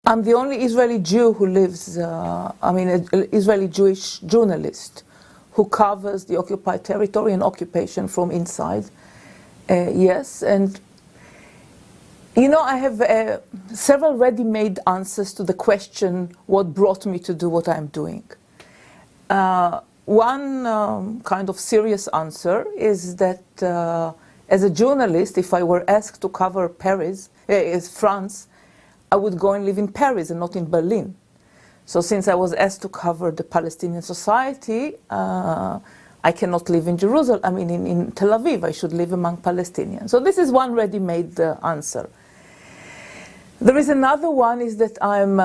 I'm the only Israeli Jew who lives, an Israeli Jewish journalist who covers the occupied territory and occupation from inside. Yes, and you know, I have several ready-made answers to the question, what brought me to do what I'm doing. One kind of serious answer is that as a journalist, if I were asked to cover France, I would go and live in Paris and not in Berlin. So since I was asked to cover the Palestinian society, I cannot live in Jerusalem, in Tel Aviv. I should live among Palestinians. So this is one ready-made answer. There is another one, is that I'm,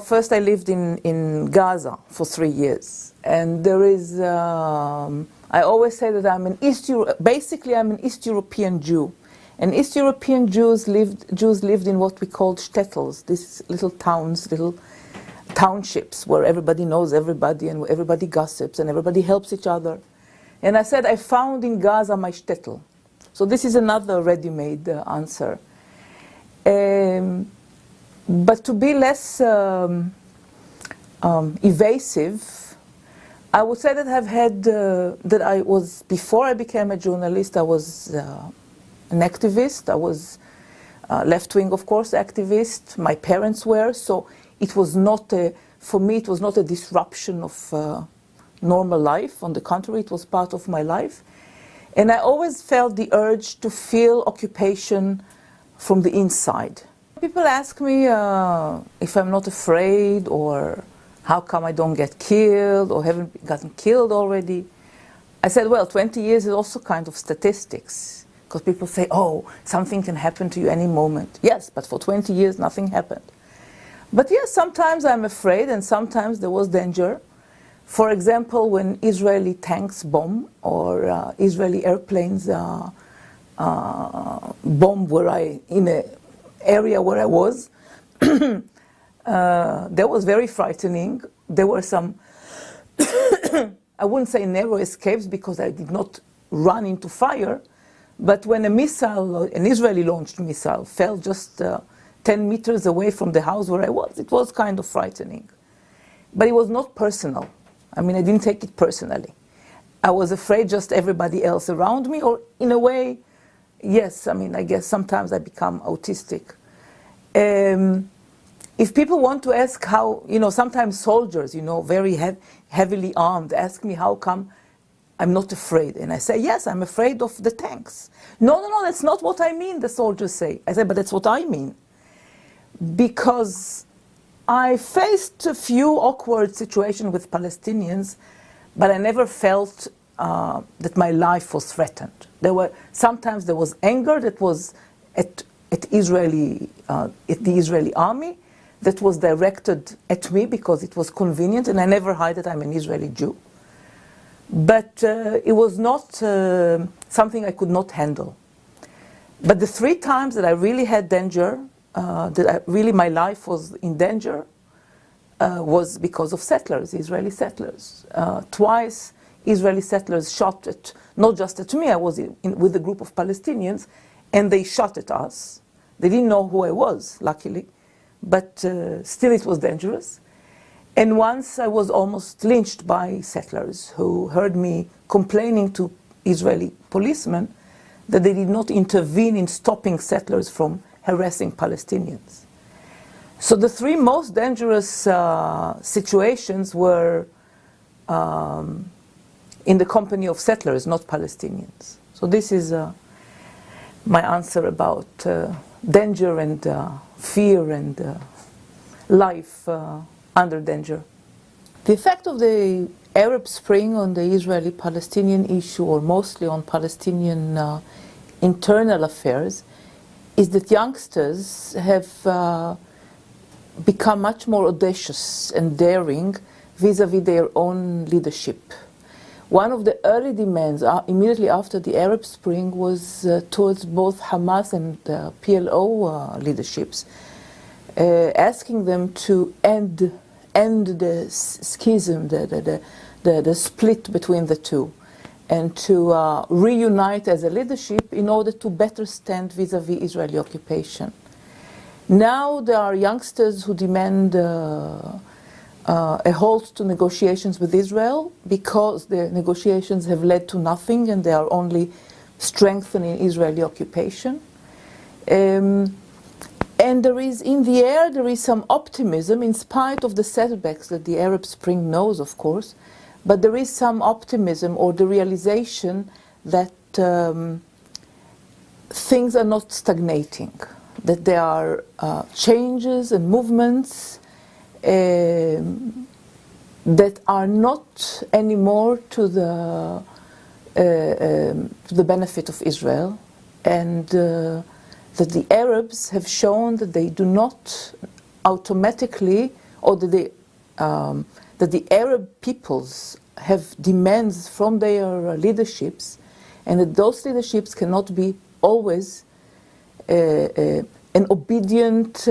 first I lived in Gaza for 3 years. And there is, I always say that I'm an East European Jew. And East European Jews lived in what we called shtetls, these little towns, little townships where everybody knows everybody and where everybody gossips and everybody helps each other. And I said, I found in Gaza my shtetl. So this is another ready-made answer. But to be less evasive, I would say that I've had, before I became a journalist, I was an activist. I was left-wing, of course, activist. My parents were, so it was not for me, it was not a disruption of normal life. On the contrary, it was part of my life. And I always felt the urge to feel occupation from the inside. People ask me if I'm not afraid, or how come I don't get killed, or haven't gotten killed already. I said, well, 20 years is also kind of statistics. Because people say, oh, something can happen to you any moment. Yes, but for 20 years, nothing happened. But yes, sometimes I'm afraid, and sometimes there was danger. For example, when Israeli tanks bomb, or Israeli airplanes bomb in an area where I was, that was very frightening. There were some, I wouldn't say narrow escapes, because I did not run into fire. But when a missile, an Israeli launched missile, fell just 10 meters away from the house where I was, it was kind of frightening. But it was not personal. I didn't take it personally. I was afraid just everybody else around me, or in a way, yes, I guess sometimes I become autistic. If people want to ask how, sometimes soldiers, very heavily armed, ask me how come I'm not afraid. And I say, yes, I'm afraid of the tanks. No, that's not what I mean, the soldiers say. I say, but that's what I mean. Because I faced a few awkward situations with Palestinians, but I never felt that my life was threatened. Sometimes there was anger that was at the Israeli army, that was directed at me because it was convenient, and I never hide that I'm an Israeli Jew. But it was not something I could not handle. But the 3 times that I really had danger, my life was in danger, was because of settlers, Israeli settlers. Twice, Israeli settlers shot at, not just at me, I was with a group of Palestinians, and they shot at us. They didn't know who I was, luckily, but still it was dangerous. And once I was almost lynched by settlers who heard me complaining to Israeli policemen that they did not intervene in stopping settlers from harassing Palestinians. So the 3 most dangerous situations were in the company of settlers, not Palestinians. So this is my answer about danger and fear and life under danger. The effect of the Arab Spring on the Israeli-Palestinian issue, or mostly on Palestinian internal affairs, is that youngsters have become much more audacious and daring vis-à-vis their own leadership. One of the early demands immediately after the Arab Spring was towards both Hamas and PLO leaderships, asking them to end the schism, the split between the two, and to reunite as a leadership in order to better stand vis-à-vis Israeli occupation. Now there are youngsters who demand a halt to negotiations with Israel because the negotiations have led to nothing and they are only strengthening Israeli occupation. And there is, in the air, there is some optimism in spite of the setbacks that the Arab Spring knows, of course, but there is some optimism or the realization that things are not stagnating, that there are changes and movements that are not anymore to the benefit of Israel, and that the Arabs have shown that they do not automatically, or that the Arab peoples have demands from their leaderships, and that those leaderships cannot be always an obedient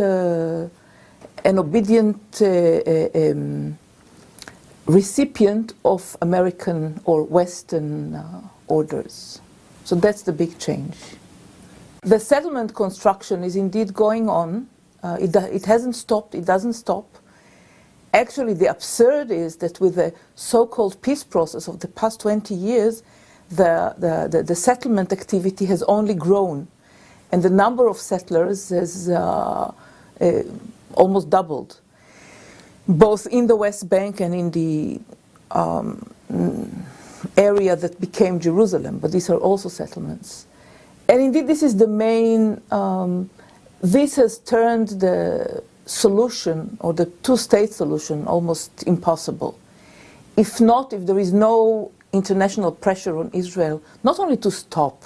recipient of American or Western orders. So that's the big change. The settlement construction is indeed going on. It hasn't stopped, it doesn't stop. Actually, the absurd is that with the so-called peace process of the past 20 years, the settlement activity has only grown. And the number of settlers has almost doubled, both in the West Bank and in the area that became Jerusalem, but these are also settlements. And indeed, this is the main, this has turned the solution, or the two-state solution, almost impossible. If not, if there is no international pressure on Israel, not only to stop,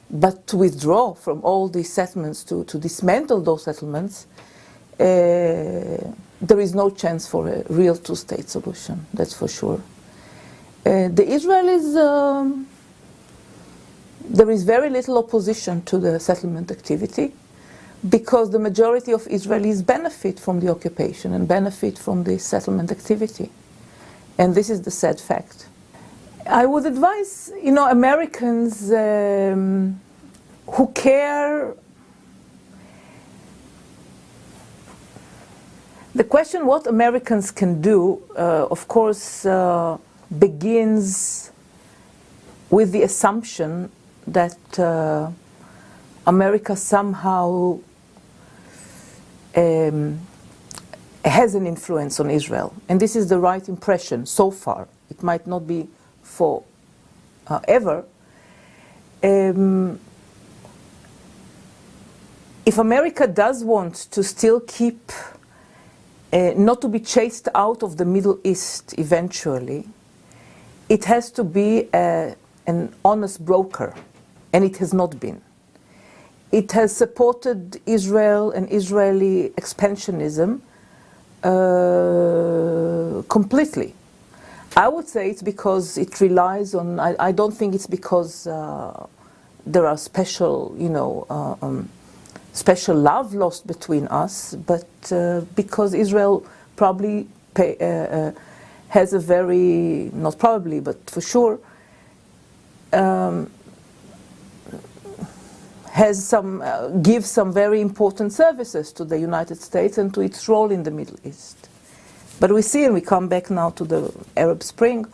but to withdraw from all these settlements, to dismantle those settlements, there is no chance for a real two-state solution, that's for sure. The Israelis, there is very little opposition to the settlement activity because the majority of Israelis benefit from the occupation and benefit from the settlement activity. And this is the sad fact. I would advise, Americans who care. The question what Americans can do, of course, begins with the assumption that America somehow has an influence on Israel. And this is the right impression so far. It might not be for ever. If America does want to still keep, not to be chased out of the Middle East eventually, it has to be an honest broker, and it has not been. It has supported Israel and Israeli expansionism completely. I would say it's because it relies on, I don't think it's because there are special, special love lost between us, but because Israel probably has a very, not probably, but for sure, has some, gives some very important services to the United States and to its role in the Middle East. But we see, and we come back now to the Arab Spring,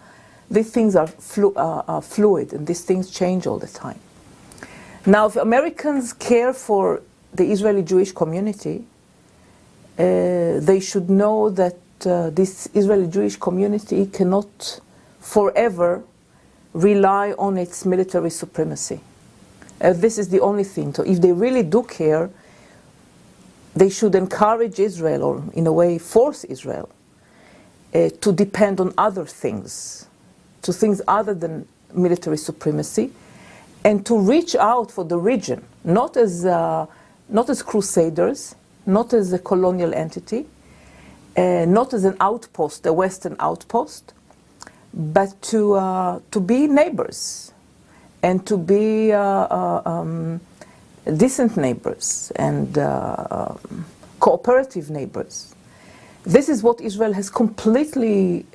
these things are fluid and these things change all the time. Now, if Americans care for the Israeli Jewish community, they should know that this Israeli Jewish community cannot forever rely on its military supremacy. This is the only thing. So if they really do care, they should encourage Israel, or in a way force Israel, to depend on other things, to things other than military supremacy, and to reach out for the region, not as crusaders, not as a colonial entity, not as an outpost, a Western outpost, but to be neighbors, and to be decent neighbors and cooperative neighbors. This is what Israel has completely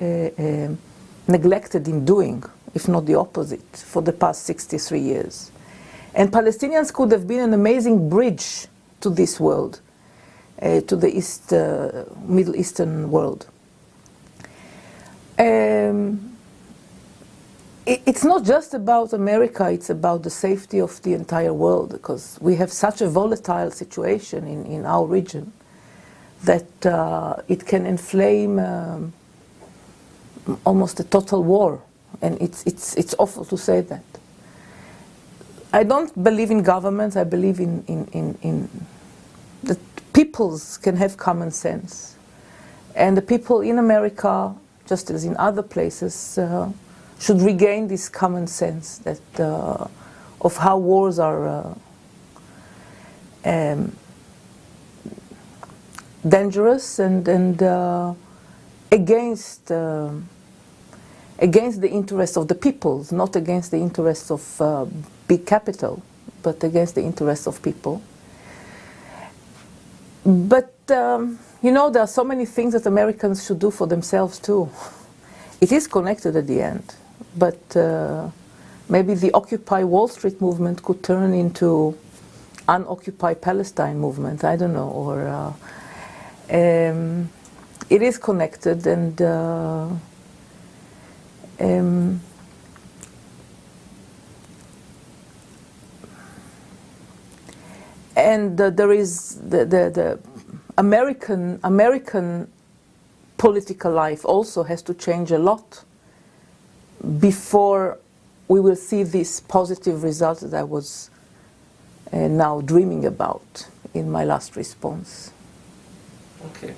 neglected in doing, if not the opposite, for the past 63 years. And Palestinians could have been an amazing bridge to this world. to the Middle Eastern world. It's not just about America, it's about the safety of the entire world, because we have such a volatile situation in our region that it can inflame almost a total war, and it's awful to say that. I don't believe in governments. I believe in that peoples can have common sense, and the people in America, just as in other places, should regain this common sense that of how wars are dangerous and against the interests of the peoples, not against the interests of big capital, but against the interests of people. But you know, there are so many things that Americans should do for themselves too. It is connected at the end, but maybe the Occupy Wall Street movement could turn into Unoccupy Palestine movement, I don't know, or it is connected, and there is the American political life also has to change a lot before we will see this positive result that I was now dreaming about in my last response. Okay.